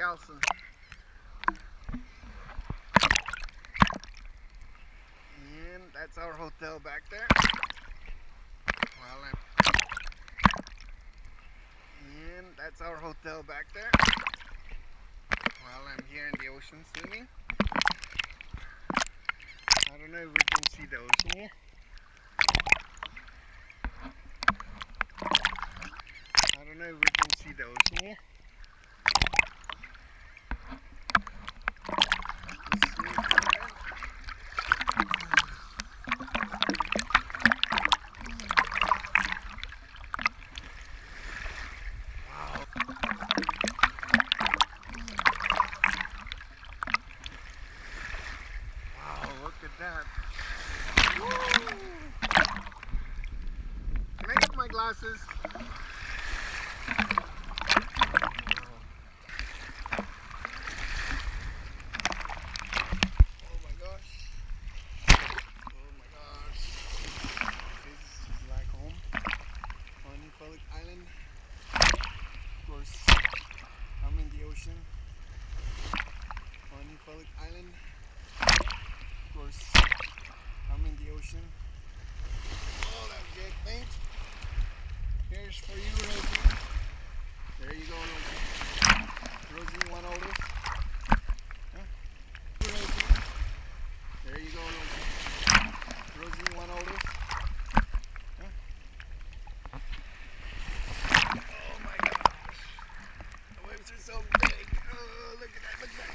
Galson. And that's our hotel back there. And that's our hotel back there. While I'm here in the ocean swimming. I don't know if we can see the ocean here. I don't know if we can see the ocean here. Look at that. Woo! Can I get my glasses? Oh my gosh. Oh my gosh. This is like home on Newfoundland Island. Of course, I'm in the ocean on Newfoundland Island. Of course, I'm in the ocean. Oh, that's good. Thanks. Here's for you, Rosie. There you go, Rosie. Rosie, you want all this? Huh? Rosie. There you go, Rosie. Rosie, you want all this? Huh? Oh my gosh. The waves are so big. Oh, look at that, look at that.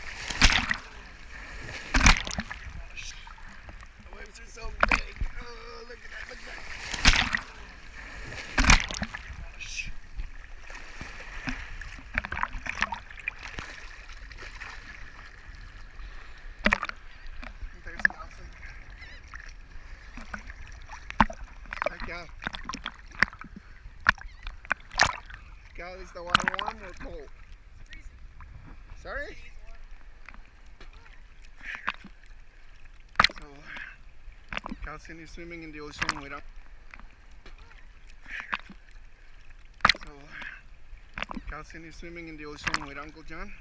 Are so big. Oh, look at that, look at that. Gosh. There's Galson. Hi, Gal. Gal, is the water warm or cold? Sorry? So, Galson is swimming in the ocean with Galson is swimming in the ocean with Uncle John.